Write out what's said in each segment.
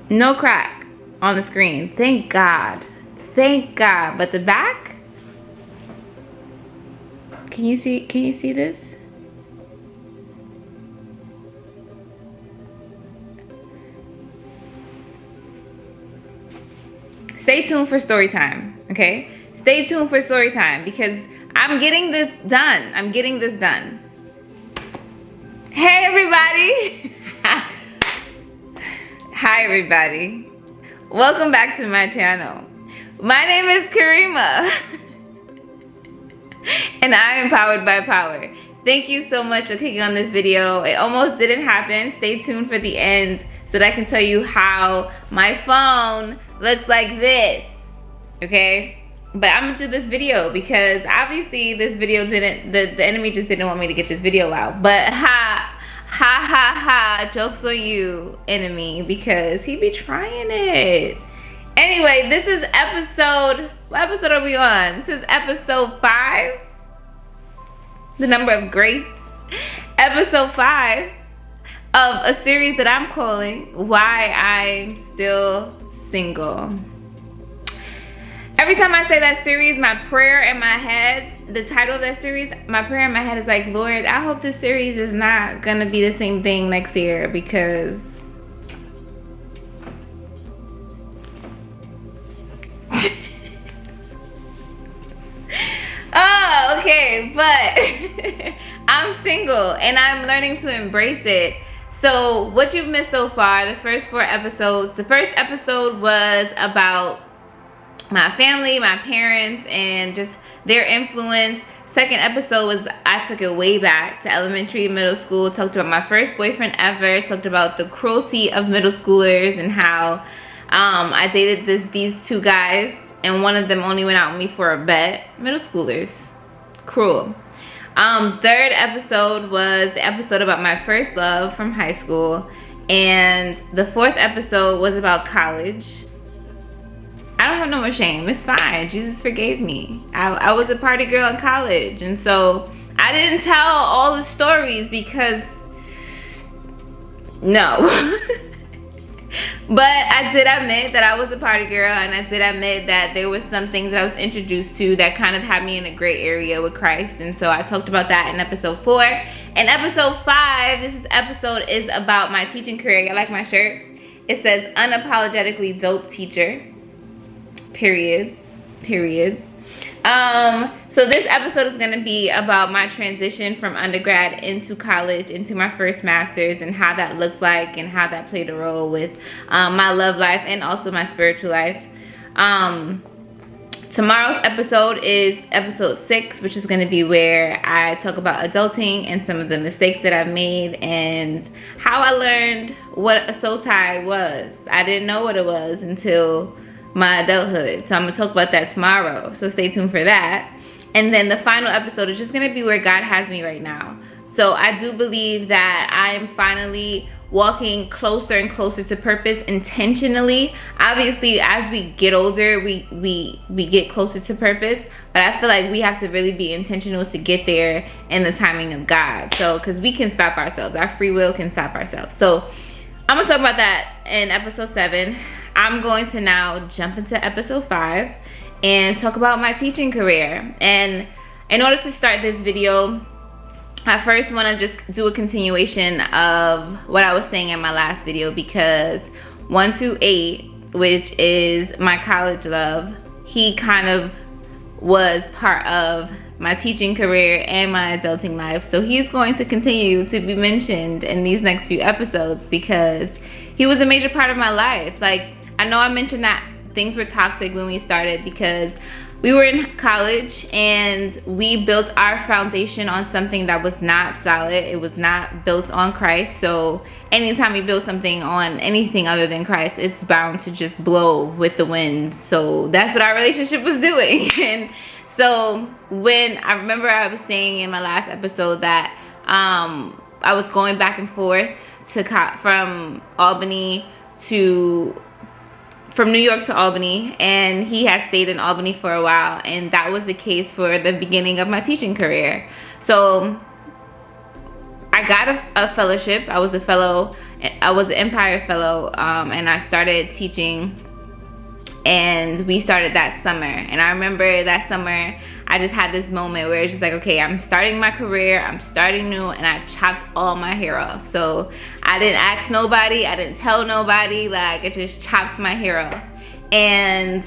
No crack on the screen. Thank God. Thank God. But the back? Can you see this? Stay tuned for story time, okay? Stay tuned for story time because I'm getting this done. I'm getting this done. Hey, everybody. Hi, everybody. Welcome back to my channel. My name is Karima, and I am powered by power. Thank you so much for clicking on this video. It almost didn't happen. Stay tuned for the end so that I can tell you how my phone looks like this, okay? But I'm gonna do this video because obviously this video didn't, the enemy just didn't want me to get this video out. But ha, joke's on you, enemy, because he be trying it. Anyway, this is what episode are we on? This is episode 5, the number of grace. Episode 5 of a series that I'm calling Why I'm Still Single. Every time I say that series, my prayer in my head, the title of that series, my prayer in my head is like, Lord, I hope this series is not gonna be the same thing next year because oh, okay, but I'm single and I'm learning to embrace it. So what you've missed so far, the first 4 episodes, the first episode was about my family, my parents, and just their influence. Second episode was, I took it way back to elementary, middle school, talked about my first boyfriend ever, talked about the cruelty of middle schoolers and how I dated these 2 guys and one of them only went out with me for a bet. Middle schoolers, cruel. Third episode was the episode about my first love from high school, and the 4th episode was about college. I don't have no more shame. It's fine. Jesus forgave me. I was a party girl in college, and so I didn't tell all the stories because no. But I did admit that I was a party girl, and I did admit that there was some things that I was introduced to that kind of had me in a gray area with Christ, and so I talked about that in episode 4. And episode 5, this episode is about my teaching career. I like my shirt. It says unapologetically dope teacher. Period. So this episode is going to be about my transition from undergrad into college, into my first master's, and how that looks like and how that played a role with my love life and also my spiritual life. Tomorrow's episode is episode 6, which is going to be where I talk about adulting and some of the mistakes that I've made and how I learned what a soul tie was. I didn't know what it was until my adulthood. So I'm gonna talk about that tomorrow, so stay tuned for that. And then the final episode is just gonna be where God has me right now. So I do believe that I'm finally walking closer and closer to purpose intentionally. Obviously, as we get older, we get closer to purpose, but I feel like we have to really be intentional to get there in the timing of God. So because we can stop ourselves, our free will can stop ourselves. So I'm gonna talk about that in episode 7. I'm going to now jump into episode 5 and talk about my teaching career. And in order to start this video, I first want to just do a continuation of what I was saying in my last video, because 128, which is my college love, he kind of was part of my teaching career and my adulting life. So he's going to continue to be mentioned in these next few episodes because he was a major part of my life. Like, I know I mentioned that things were toxic when we started because we were in college and we built our foundation on something that was not solid. It was not built on Christ. So anytime you build something on anything other than Christ, it's bound to just blow with the wind. So that's what our relationship was doing. And so when I remember I was saying in my last episode that I was going back and forth from New York to Albany, and he had stayed in Albany for a while, and that was the case for the beginning of my teaching career. So I got a fellowship. I was a fellow I was an Empire Fellow, and I started teaching, and we started that summer. And I remember that summer, I just had this moment where it's just like, okay, I'm starting my career, I'm starting new, and I chopped all my hair off. So I didn't ask nobody, I didn't tell nobody, like I just chopped my hair off. And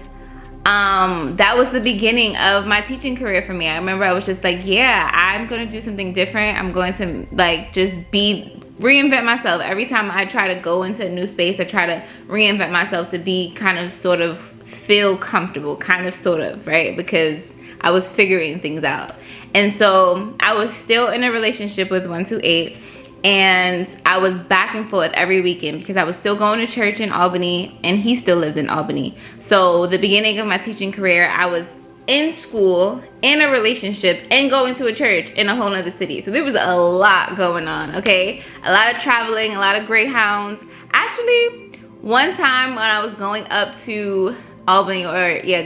that was the beginning of my teaching career for me. I remember I was just like, yeah, I'm gonna do something different. I'm going to like just reinvent myself. Every time I try to go into a new space, I try to reinvent myself to be kind of sort of feel comfortable, kind of sort of, right? Because I was figuring things out. And so I was still in a relationship with 128, and I was back and forth every weekend because I was still going to church in Albany, and he still lived in Albany. So the beginning of my teaching career, I was in school, in a relationship, and going to a church in a whole nother city. So there was a lot going on, okay? A lot of traveling, a lot of Greyhounds. Actually, one time when I was going up to Albany,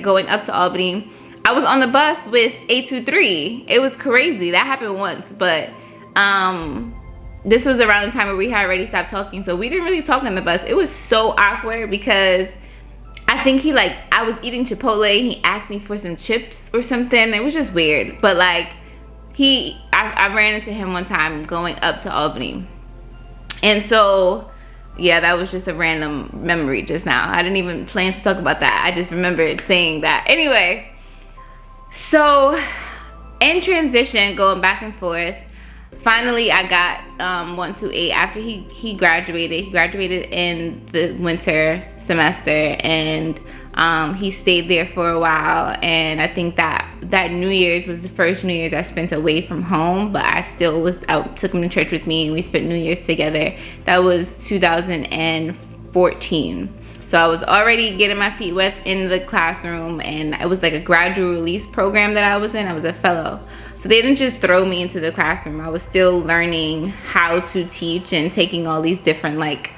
going up to Albany, I was on the bus with 823. It was crazy. That happened once, but this was around the time where we had already stopped talking, so we didn't really talk on the bus. It was so awkward because I think I was eating Chipotle, he asked me for some chips or something. It was just weird. But like I ran into him one time going up to Albany. And so yeah, that was just a random memory just now. I didn't even plan to talk about that. I just remembered saying that. Anyway, so in transition, going back and forth, finally I got 128 after he graduated. He graduated in the winter semester, and he stayed there for a while. And I think that New Year's was the first New Year's I spent away from home, but I took him to church with me, and we spent New Year's together. That was 2014. So I was already getting my feet wet in the classroom, and it was like a gradual release program that I was in. I was a fellow. So they didn't just throw me into the classroom. I was still learning how to teach and taking all these different like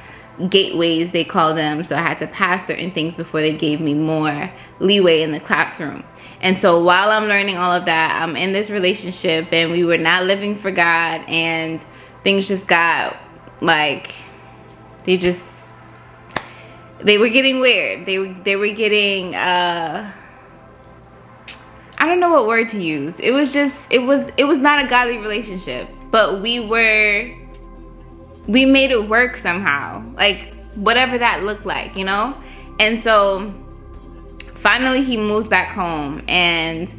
gateways, they call them. So I had to pass certain things before they gave me more leeway in the classroom. And so while I'm learning all of that, I'm in this relationship, and we were not living for God, and things just got like, they were getting weird. They were getting I don't know what word to use. It was not a godly relationship, but we made it work somehow, like whatever that looked like, you know? And so finally he moved back home, and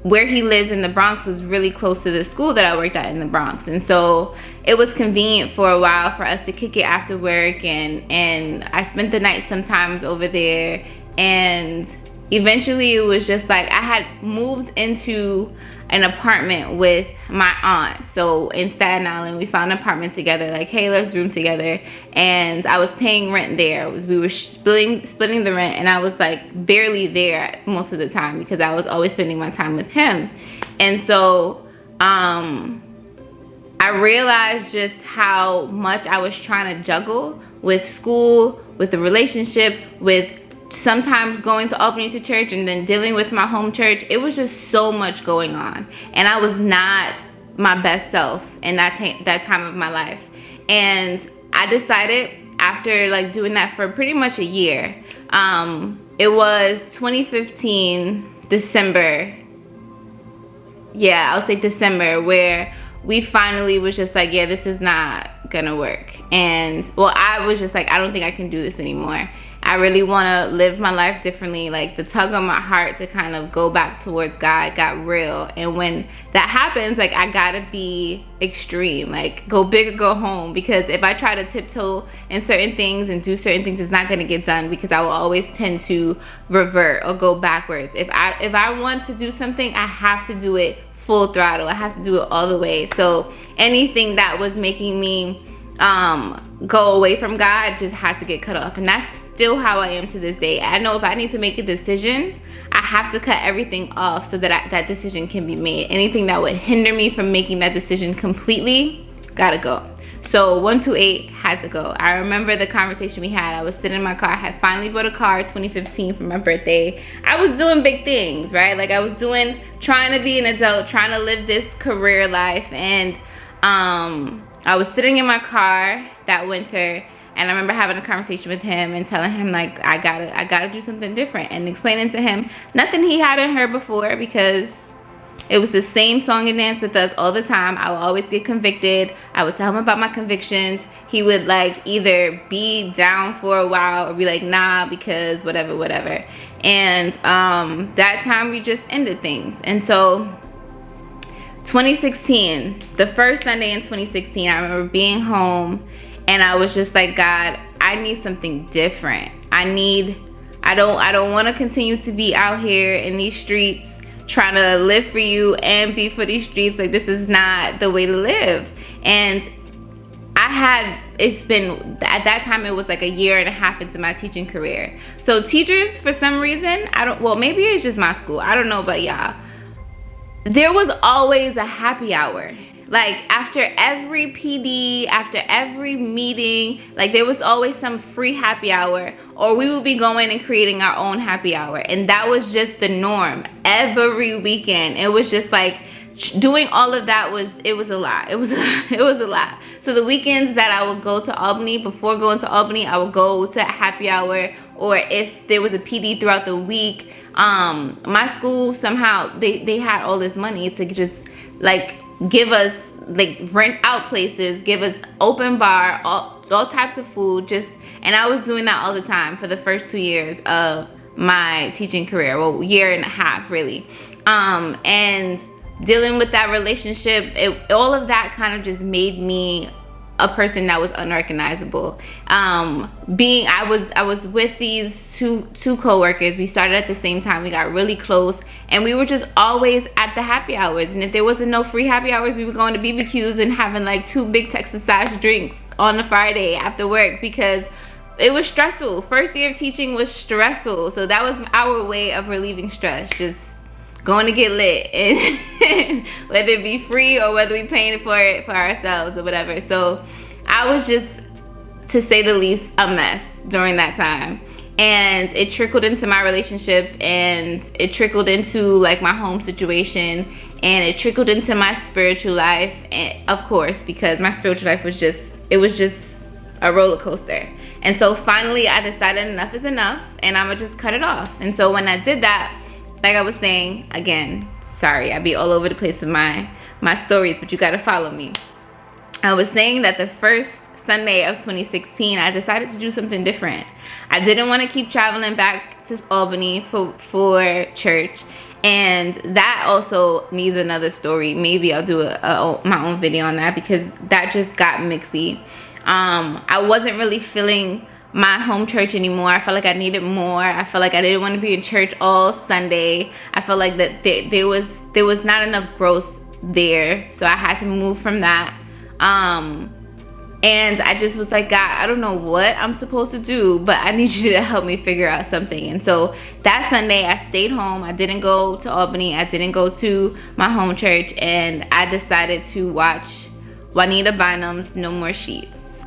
where he lived in the Bronx was really close to the school that I worked at in the Bronx. And so it was convenient for a while for us to kick it after work, and I spent the night sometimes over there. And eventually it was just like I had moved into an apartment with my aunt. So in Staten Island, we found an apartment together, like, hey, let's room together. And I was paying rent there. We were splitting the rent, and I was like barely there most of the time because I was always spending my time with him. And so I realized just how much I was trying to juggle with school, with the relationship, with sometimes going to Albany to church, and then dealing with my home church. It was just so much going on, and I was not my best self in that time of my life. And I decided, after like doing that for pretty much a year, it was 2015 December, yeah, I'll say December, where we finally was just like, yeah, this is not gonna work. And well, I was just like, I don't think I can do this anymore. I really want to live my life differently. Like, the tug on my heart to kind of go back towards God got real. And when that happens, like, I gotta be extreme, like go big or go home. Because if I try to tiptoe in certain things and do certain things, it's not gonna get done, because I will always tend to revert or go backwards. If I want to do something, I have to do it full throttle. I have to do it all the way. So anything that was making me go away from God just had to get cut off. And that's still how I am to this day. I know if I need to make a decision, I have to cut everything off so that that decision can be made. Anything that would hinder me from making that decision completely, gotta go. So 128 had to go. I remember the conversation we had. I was sitting in my car. I had finally bought a car 2015 for my birthday. I was doing big things, right? Like, I was trying to be an adult, trying to live this career life. And I was sitting in my car that winter. And I remember having a conversation with him and telling him like, I gotta do something different, and explaining to him nothing he hadn't heard before, because it was the same song and dance with us all the time. I would always get convicted. I would tell him about my convictions. He would like either be down for a while or be like, nah, because whatever. And that time we just ended things. And so 2016, the first Sunday in 2016, I remember being home and I was just like, God, I need something different. I don't want to continue to be out here in these streets trying to live for you and be for these streets. Like, this is not the way to live. And it's been, at that time, it was like a year and a half into my teaching career. So teachers, for some reason, well, maybe it's just my school, I don't know about y'all, there was always a happy hour. Like, after every PD, after every meeting, like, there was always some free happy hour, or we would be going and creating our own happy hour. And that was just the norm every weekend. It was just like, doing all of that was a lot. It was a lot. So the weekends that I would go to Albany, before going to Albany, I would go to a happy hour, or if there was a PD throughout the week, my school somehow, they had all this money to just like give us, like, rent out places, give us open bar, all types of food, and I was doing that all the time for the first 2 years of my teaching career. Well, year and a half really. And dealing with that relationship, all of that kind of just made me a person that was unrecognizable. I was with these two co-workers. We started at the same time. We got really close, and we were just always at the happy hours. And if there wasn't no free happy hours, we were going to BBQs and having like 2 big Texas-sized drinks on a Friday after work, because it was stressful. First year of teaching was stressful, so that was our way of relieving stress, just going to get lit, and whether it be free or whether we paying for it for ourselves or whatever. So I was just, to say the least, a mess during that time. And it trickled into my relationship, and it trickled into like my home situation, and it trickled into my spiritual life, and of course, because my spiritual life was just a roller coaster. And so finally I decided enough is enough, and I'm gonna just cut it off. And so when I did that, like I was saying, again, sorry, I be all over the place with my stories, but you gotta follow me. I was saying that the first Sunday of 2016, I decided to do something different. I didn't want to keep traveling back to Albany for church, and that also needs another story. Maybe I'll do my own video on that, because that just got mixy. I wasn't really feeling my home church anymore. I felt like I needed more. I felt like I didn't want to be in church all Sunday. I felt like that there was not enough growth there, so I had to move from that. And I just was like, God, I don't know what I'm supposed to do, but I need you to help me figure out something. And so that Sunday I stayed home. I didn't go to Albany. I didn't go to my home church, and I decided to watch Juanita Bynum's No More Sheets.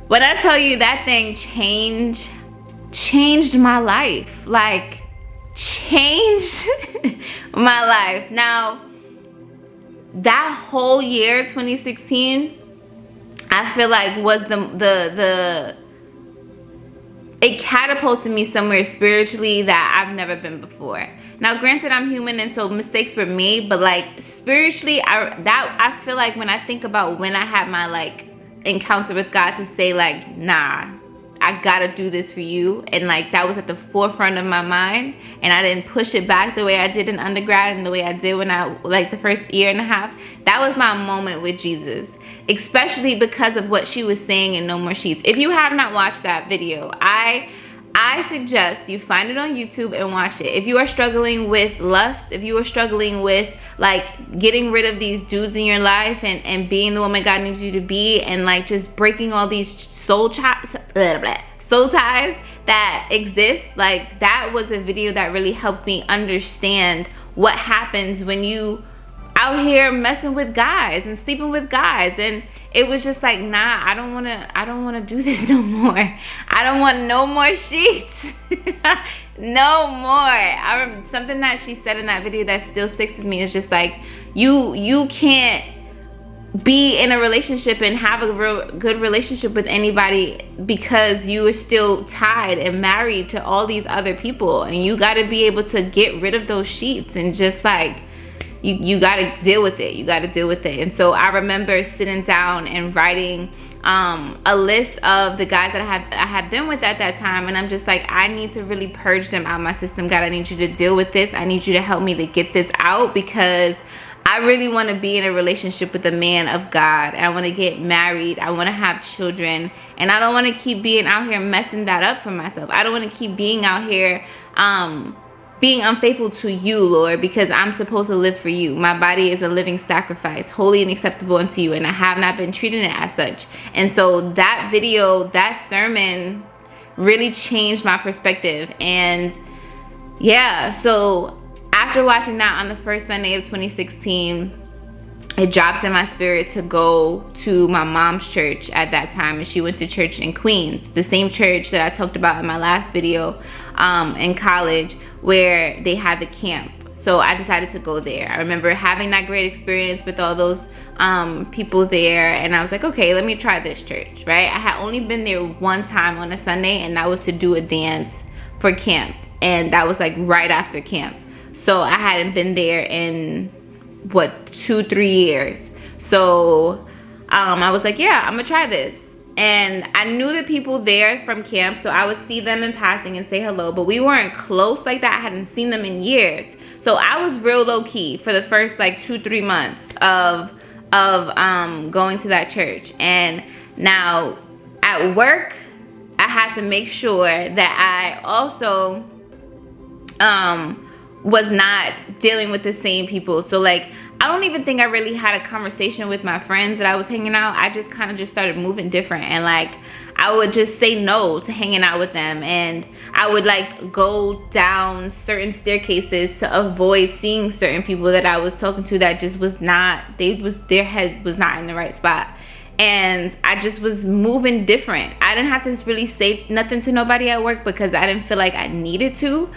When I tell you that thing changed my life, like changed my life. Now, that whole year, 2016, I feel like was it catapulted me somewhere spiritually that I've never been before. Now, granted, I'm human, and so mistakes were made, but like spiritually, I feel like when I think about when I had my like encounter with God to say like, nah, I gotta do this for you, and like that was at the forefront of my mind, and I didn't push it back the way I did in undergrad and the way I did when I, like, the first year and a half. That was my moment with Jesus, especially because of what she was saying in No More Sheets. If you have not watched that video, I suggest you find it on YouTube and watch it. If you are struggling with lust, if you are struggling with like getting rid of these dudes in your life and being the woman God needs you to be, and like just breaking all these soul ties that exist, like that was a video that really helped me understand what happens when you out here messing with guys and sleeping with guys. And it was just like, nah, I don't want to do this no more. I don't want no more sheets. No more. Something that she said in that video that still sticks with me is just like, you can't be in a relationship and have a real good relationship with anybody because you are still tied and married to all these other people, and you got to be able to get rid of those sheets and just like you got to deal with it. You got to deal with it. And so I remember sitting down and writing a list of the guys that I had been with at that time, and I'm just like, I need to really purge them out of my system. God, I need you to deal with this. I need you to help me to get this out, because I really want to be in a relationship with a man of God. I want to get married. I want to have children. And I don't want to keep being out here messing that up for myself. I don't want to keep being out here being unfaithful to you, Lord, because I'm supposed to live for you. My body is a living sacrifice, holy and acceptable unto you, and I have not been treating it as such. And so that video, that sermon really changed my perspective. And yeah, so after watching that on the first Sunday of 2016, it dropped in my spirit to go to my mom's church at that time, and she went to church in Queens, the same church that I talked about in my last video in college, where they had the camp. So I decided to go there. I remember having that great experience with all those people there, and I was like, okay, let me try this church, right? I had only been there one time on a Sunday, and that was to do a dance for camp, and that was like right after camp. So I hadn't been there in 2-3 years. So I was like, yeah, I'm gonna try this. And I knew the people there from camp, so I would see them in passing and say hello, but we weren't close like that. I hadn't seen them in years. So I was real low key for the first like 2-3 months of going to that church. And now at work, I had to make sure that I also was not dealing with the same people. So like, I don't even think I really had a conversation with my friends that I was hanging out. I just kind of just started moving different, and like I would just say no to hanging out with them, and I would like go down certain staircases to avoid seeing certain people that I was talking to that just was not, their head was not in the right spot. And I just was moving different. I didn't have to really say nothing to nobody at work because I didn't feel like I needed to.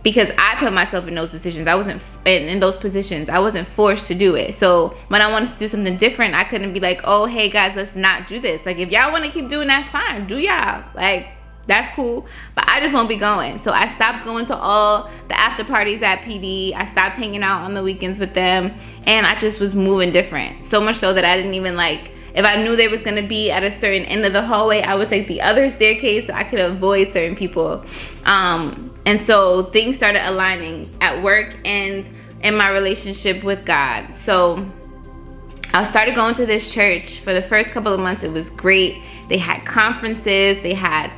Because I put myself in those decisions. I wasn't in those positions. I wasn't forced to do it. So when I wanted to do something different, I couldn't be like, oh, hey guys, let's not do this. Like, if y'all want to keep doing that, fine, do y'all. Like, that's cool. But I just won't be going. So I stopped going to all the after parties at PD. I stopped hanging out on the weekends with them. And I just was moving different. So much so that I didn't even like, if I knew they was going to be at a certain end of the hallway, I would take the other staircase so I could avoid certain people. And so things started aligning at work and in my relationship with God. So I started going to this church for the first couple of months. It was great. They had conferences. They had,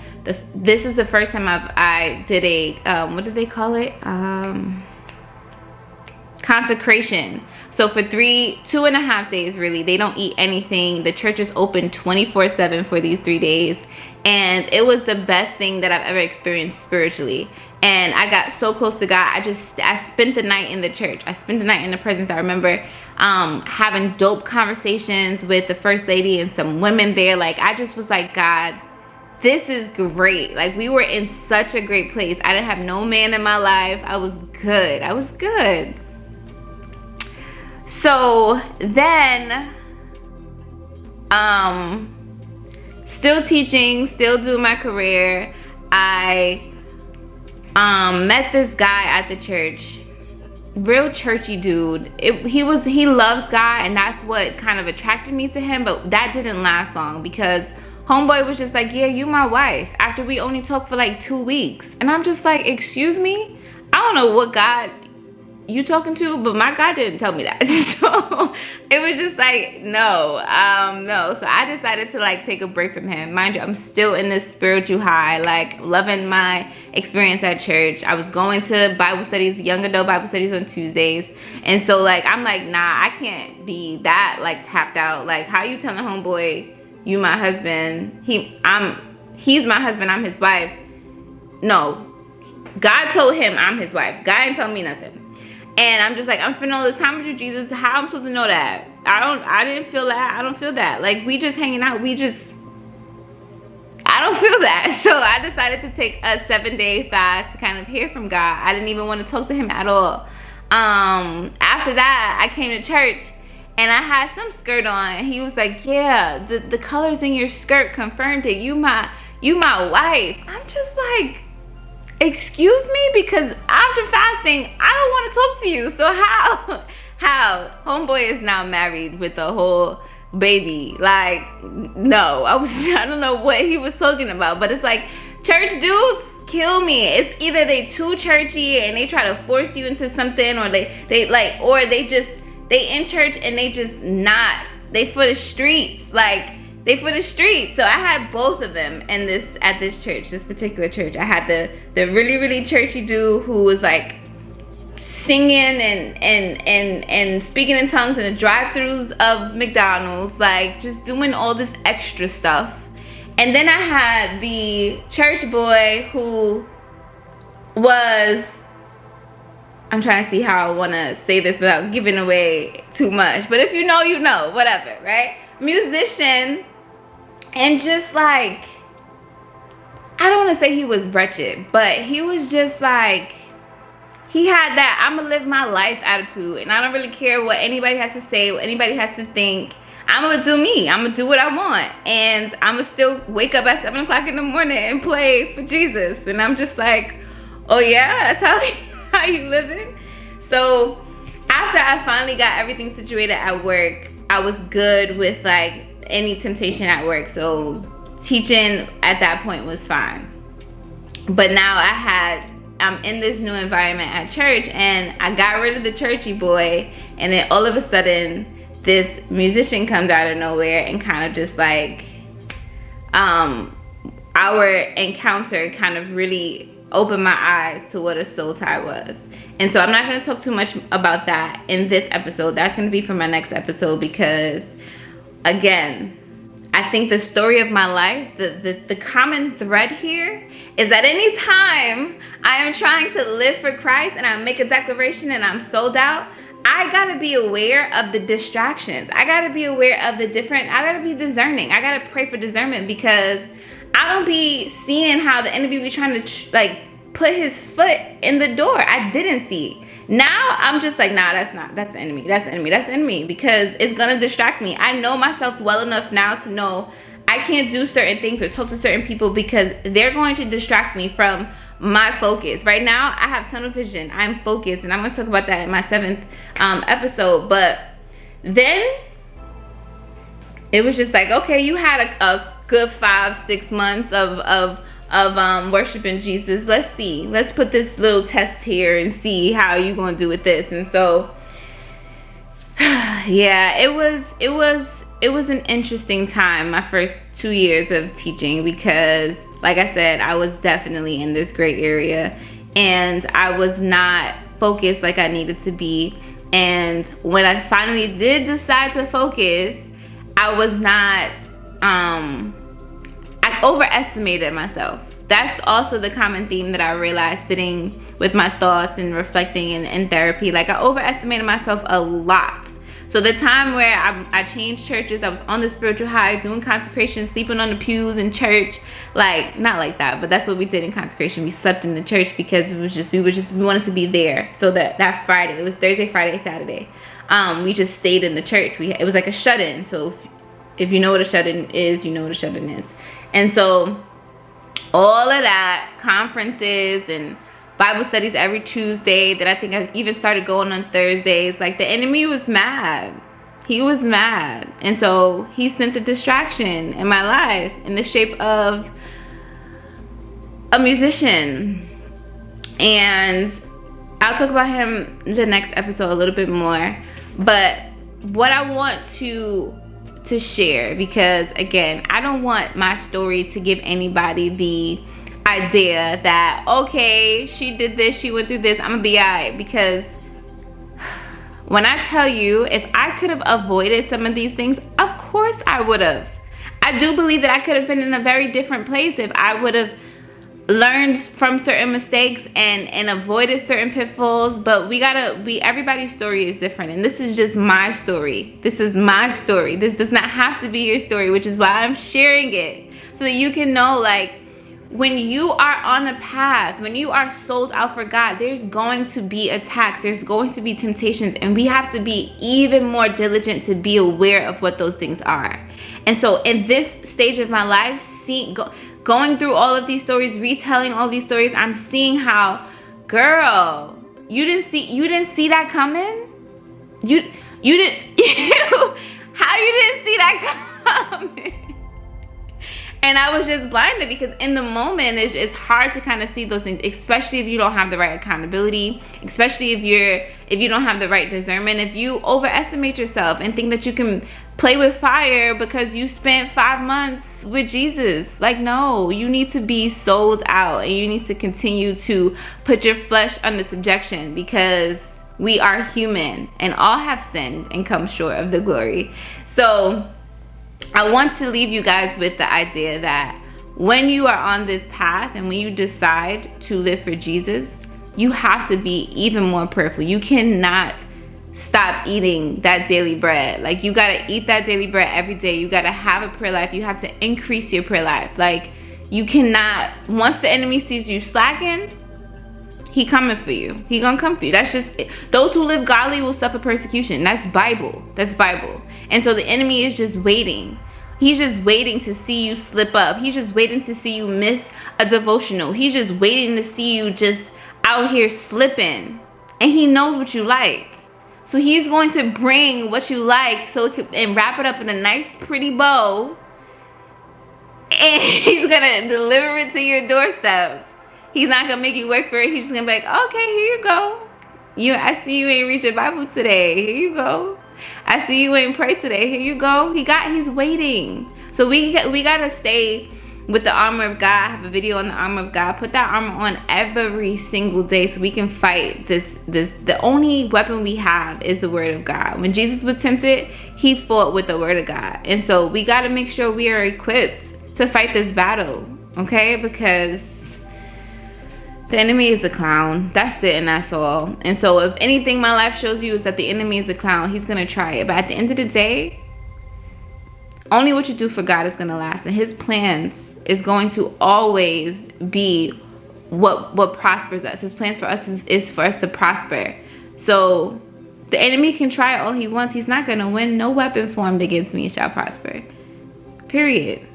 this was the first time I did a, what do they call it? Consecration. So for 2.5 days, really, they don't eat anything. The church is open 24/7 for these 3 days. And it was the best thing that I've ever experienced spiritually. And I got so close to God. I spent the night in the church. I spent the night in the presence. I remember having dope conversations with the first lady and some women there. Like, I just was like, God, this is great. Like, we were in such a great place. I didn't have no man in my life. I was good. I was good. So then, still teaching, still doing my career, I met this guy at the church, real churchy dude. He loves God, and that's what kind of attracted me to him, but that didn't last long because homeboy was just like, yeah, you my wife, after we only talked for like 2 weeks. And I'm just like, excuse me? I don't know what God you talking to, but my God didn't tell me that. So it was just like, no. So I decided to like take a break from him. Mind you, I'm still in this spiritual high, like loving my experience at church. I was going to Bible studies, young adult Bible studies on Tuesdays. And so like, I'm like, nah, I can't be that like tapped out. Like, how you telling homeboy, you my husband? He's my husband, I'm his wife. No, God told him I'm his wife. God didn't tell me nothing. And I'm just like, I'm spending all this time with you, Jesus. How am I supposed to know that? I didn't feel that. I don't feel that. Like, we just hanging out. I don't feel that. So I decided to take a 7-day fast to kind of hear from God. I didn't even want to talk to him at all. After that, I came to church, and I had some skirt on, and he was like, yeah, the colors in your skirt confirmed it. You my wife. I'm just like, excuse me? Because after fasting, I don't want to talk to you. So how? Homeboy is now married with a whole baby. Like, no, I don't know what he was talking about, but it's like, church dudes kill me. It's either they too churchy and they try to force you into something, or they in church and they for the streets. Like, they for the streets. So I had both of them at this church, this particular church. I had the really, really churchy dude who was like singing and speaking in tongues in the drive-thrus of McDonald's, like just doing all this extra stuff. And then I had the church boy who was, I'm trying to see how I want to say this without giving away too much, but if you know, you know, whatever, right? Musician, and just like, I don't want to say he was wretched, but he was just like, he had that I'm gonna live my life attitude, and I don't really care what anybody has to say, what anybody has to think. I'm gonna do me. I'm gonna do what I want, and I'm gonna still wake up at 7 o'clock in the morning and play for Jesus. And I'm just like, oh yeah, that's how you living? So after I finally got everything situated at work, I was good with like any temptation at work. So teaching at that point was fine. But now I'm in this new environment at church, and I got rid of the churchy boy, and then all of a sudden this musician comes out of nowhere and kind of just like, our encounter kind of really opened my eyes to what a soul tie was. And so I'm not going to talk too much about that in this episode. That's going to be for my next episode, because again, I think the story of my life, the common thread here is that anytime I am trying to live for Christ and I make a declaration and I'm sold out, I gotta be aware of the distractions. I gotta be aware of I gotta be discerning. I gotta pray for discernment, because I don't be seeing how the enemy be trying to put his foot in the door. I didn't see. Now I'm just like, nah, that's the enemy, because it's gonna distract me. I know myself well enough now to know I can't do certain things or talk to certain people because they're going to distract me from my focus. Right now, I have tunnel vision. I'm focused, and I'm going to talk about that in my 7th episode. But then it was just like, okay, you had a good 5-6 months of worshiping Jesus. Let's see. Let's put this little test here and see how you going to do with this. And so, yeah, it was an interesting time, my first 2 years of teaching, because like I said, I was definitely in this gray area and I was not focused like I needed to be. And when I finally did decide to focus, I was not, I overestimated myself. That's also the common theme that I realized sitting with my thoughts and reflecting in therapy. Like, I overestimated myself a lot. So the time where I changed churches, I was on the spiritual high, doing consecration, sleeping on the pews in church. Like, not like that, but that's what we did in consecration. We slept in the church because we wanted to be there. So that Friday, it was Thursday, Friday, Saturday, we just stayed in the church. It was like a shut-in. So if you know what a shut-in is, you know what a shut-in is. And so all of that, conferences and Bible studies every Tuesday, that I think I even started going on Thursdays. Like, the enemy was mad. He was mad. And so he sent a distraction in my life in the shape of a musician. And I'll talk about him in the next episode a little bit more. But what I want to share, because again, I don't want my story to give anybody the idea that, okay, she did this, she went through this, I'm gonna be alright. Because when I tell you, if I could have avoided some of these things, of course I would have. I do believe that I could have been in a very different place if I would have learned from certain mistakes and avoided certain pitfalls. But everybody's story is different, and this is just my story. This is my story. This does not have to be your story, which is why I'm sharing it, so that you can know, like, when you are on a path, when you are sold out for God, there's going to be attacks, there's going to be temptations, and we have to be even more diligent to be aware of what those things are. And so in this stage of my life, going through all of these stories, retelling all these stories, I'm seeing how, girl, you didn't see that coming? You didn't how you didn't see that coming? And I was just blinded, because in the moment it's hard to kind of see those things, especially if you don't have the right accountability, especially if you don't have the right discernment, if you overestimate yourself and think that you can play with fire because you spent 5 months with Jesus. Like, no, you need to be sold out, and you need to continue to put your flesh under subjection, because we are human and all have sinned and come short of the glory. So I want to leave you guys with the idea that when you are on this path and when you decide to live for Jesus, you have to be even more prayerful. You cannot stop eating that daily bread. Like, you got to eat that daily bread every day. You got to have a prayer life. You have to increase your prayer life. Like, you cannot, once the enemy sees you slacking, he coming for you. He gonna come for you. That's just it. Those who live godly will suffer persecution. That's Bible. That's Bible. And so the enemy is just waiting. He's just waiting to see you slip up. He's just waiting to see you miss a devotional. He's just waiting to see you just out here slipping. And he knows what you like. So he's going to bring what you like and wrap it up in a nice pretty bow. And he's gonna deliver it to your doorstep. He's not gonna make you work for it. He's just gonna be like, okay, here you go. I see you ain't read your Bible today. Here you go. I see you ain't pray today. Here you go. He's waiting. So we gotta stay with the armor of God. I have a video on the armor of God. Put that armor on every single day so we can fight this. The only weapon we have is the word of God. When Jesus was tempted, he fought with the word of God. And so we gotta make sure we are equipped to fight this battle. Okay? Because the enemy is a clown. That's it, and that's all. And so if anything my life shows you is that the enemy is a clown, he's going to try it. But at the end of the day, only what you do for God is going to last. And his plans is going to always be what prospers us. His plans for us is for us to prosper. So the enemy can try all he wants. He's not going to win. No weapon formed against me shall prosper. Period.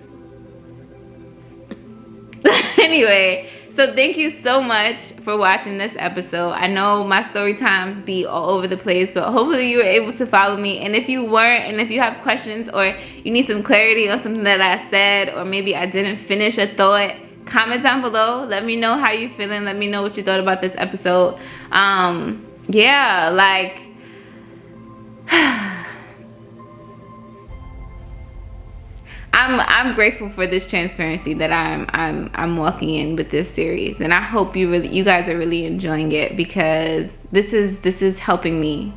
Anyway, so thank you so much for watching this episode. I know my story times be all over the place, but hopefully you were able to follow me. And if you weren't, and if you have questions or you need some clarity on something that I said, or maybe I didn't finish a thought, comment down below. Let me know how you're feeling. Let me know what you thought about this episode. Yeah, like I'm grateful for this transparency that I'm walking in with this series, and I hope you guys are really enjoying it, because this is helping me,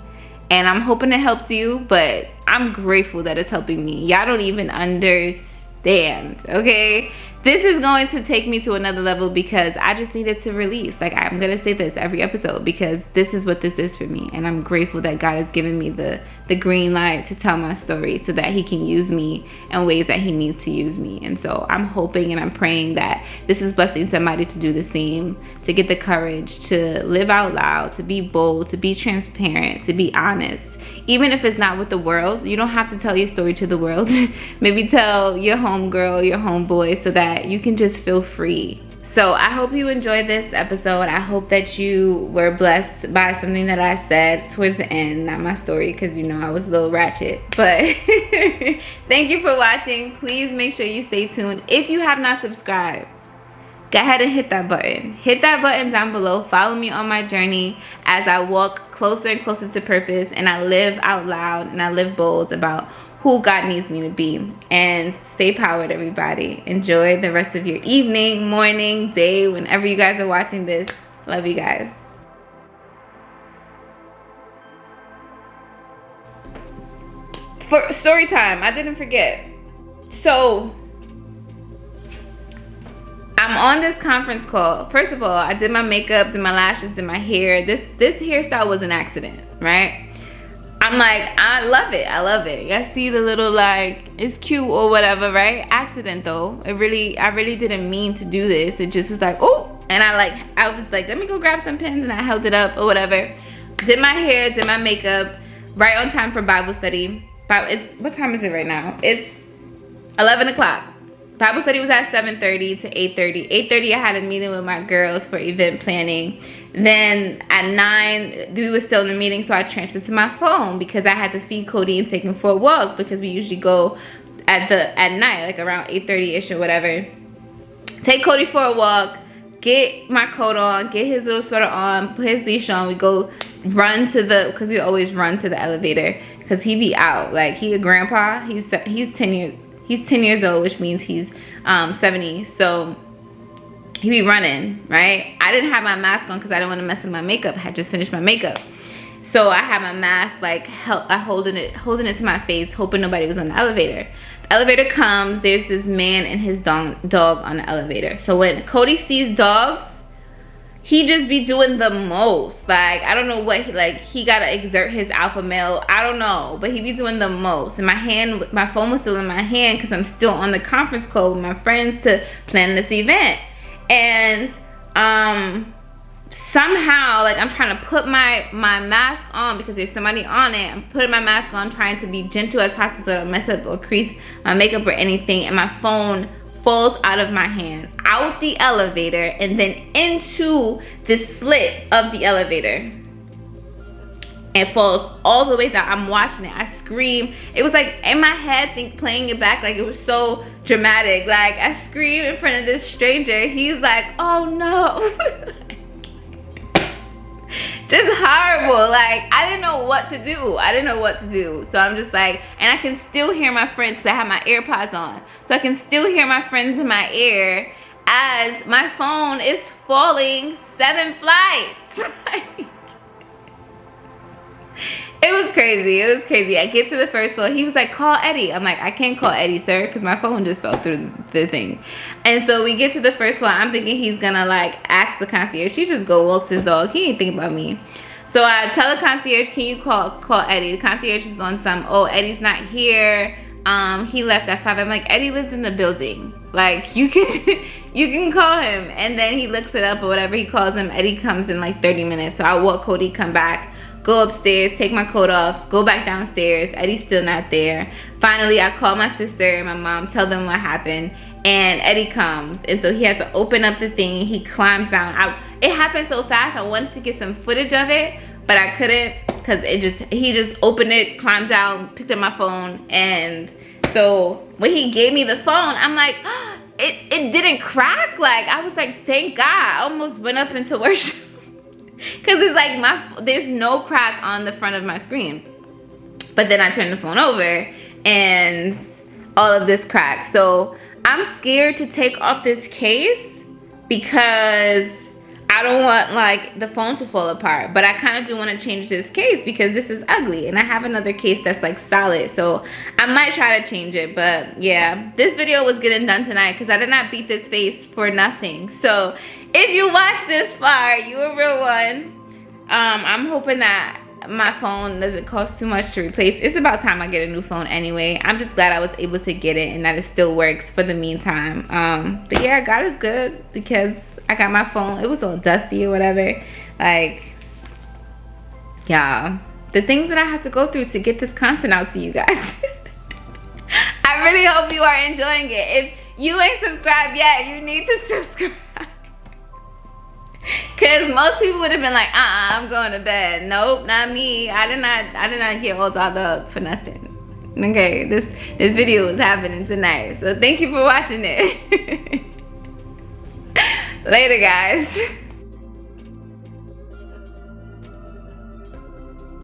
and I'm hoping it helps you. But I'm grateful that it's helping me. Y'all don't even understand, okay? This is going to take me to another level, because I just needed to release. Like, I'm gonna say this every episode, because this is what this is for me, and I'm grateful that God has given me the green light to tell my story so that he can use me in ways that he needs to use me. And so I'm hoping and I'm praying that this is blessing somebody to do the same, to get the courage to live out loud, to be bold, to be transparent, to be honest. Even if it's not with the world, you don't have to tell your story to the world. Maybe tell your homegirl, your homeboy, so that you can just feel free. So I hope you enjoyed this episode. I hope that you were blessed by something that I said towards the end, not my story, because you know I was a little ratchet. But thank you for watching. Please make sure you stay tuned. If you have not subscribed, go ahead and hit that button. Hit that button down below. Follow me on my journey as I walk closer and closer to purpose, and I live out loud and I live bold about who God needs me to be. And stay powered, everybody. Enjoy the rest of your evening, morning, day, whenever you guys are watching this. Love you guys. For story time, I didn't forget. So I'm on this conference call. First of all, I did my makeup, did my lashes, did my hair. This hairstyle was an accident, right? I'm like, I love it. I love it. I see the little, like, it's cute or whatever, right? Accident though. I really didn't mean to do this. It just was like, oh, and I was like, let me go grab some pins, and I held it up or whatever. Did my hair, did my makeup, right on time for Bible study. What time is it right now? It's 11 o'clock. Bible study was at 7:30 to 8:30. 8:30 I had a meeting with my girls for event planning. Then at 9 we were still in the meeting, so I transferred to my phone because I had to feed Cody and take him for a walk, because we usually go at night, like around 8:30ish or whatever. Take Cody for a walk, get my coat on, get his little sweater on, put his leash on. We go run to because we always run to the elevator because he be out. Like, he a grandpa. He's 10 years old, which means he's 70. So he be running, right? I didn't have my mask on because I didn't want to mess with my makeup. I had just finished my makeup. So I had my mask, like, holding it to my face, hoping nobody was on the elevator. The elevator comes, there's this man and his dog on the elevator. So when Cody sees dogs, he just be doing the most. Like, I don't know what he gotta exert his alpha male, I don't know, but he be doing the most. And my phone was still in my hand because I'm still on the conference call with my friends to plan this event. And somehow, like, I'm trying to put my mask on because there's somebody on it. I'm putting my mask on, trying to be gentle as possible so I don't mess up or crease my makeup or anything, and my phone falls out of my hand, out the elevator, and then into the slit of the elevator. It falls all the way down. I'm watching it. I scream. It was like in my head, playing it back, like it was so dramatic. Like, I scream in front of this stranger. He's like, oh no. Just horrible. Like, I didn't know what to do. So I'm just like, and I can still hear my friends because I have my AirPods on. So I can still hear my friends in my ear as my phone is falling 7 flights. It was crazy. I get to the first floor. He was like, call Eddie. I'm like, I can't call Eddie, sir, because my phone just fell through the thing. And so we get to the first floor. I'm thinking he's gonna, like, ask the concierge. He just go walks his dog. He ain't thinking about me. So I tell the concierge, can you call Eddie? The concierge is on some, oh, Eddie's not here. He left at 5. I'm like, Eddie lives in the building. Like, you can call him. And then he looks it up or whatever. He calls him. Eddie comes in like 30 minutes. So I walk Cody, come back, go upstairs, take my coat off, go back downstairs. Eddie's still not there. Finally, I call my sister and my mom, tell them what happened, and Eddie comes. And so he had to open up the thing. He climbs down. It happened so fast. I wanted to get some footage of it, but I couldn't because he just opened it, climbed down, picked up my phone. And so when he gave me the phone, I'm like, oh, it didn't crack. Like, I was like, thank God. I almost went up into worship. Because it's like there's no crack on the front of my screen. But then I turned the phone over and all of this cracked. So I'm scared to take off this case because I don't want, like, the phone to fall apart. But I kind of do want to change this case because this is ugly. And I have another case that's, like, solid. So I might try to change it. But yeah, this video was getting done tonight because I did not beat this face for nothing. So if you watched this far, you a real one. I'm hoping that my phone doesn't cost too much to replace. It's about time I get a new phone anyway. I'm just glad I was able to get it and that it still works for the meantime. But yeah, God is good because I got my phone. It was all dusty or whatever. Like, yeah, the things that I have to go through to get this content out to you guys. I really hope you are enjoying it. If you ain't subscribed yet, you need to subscribe. Cause most people would have been like, I'm going to bed. Nope, not me. I did not get all dolled up for nothing. Okay, this video is happening tonight. So thank you for watching it. Later, guys.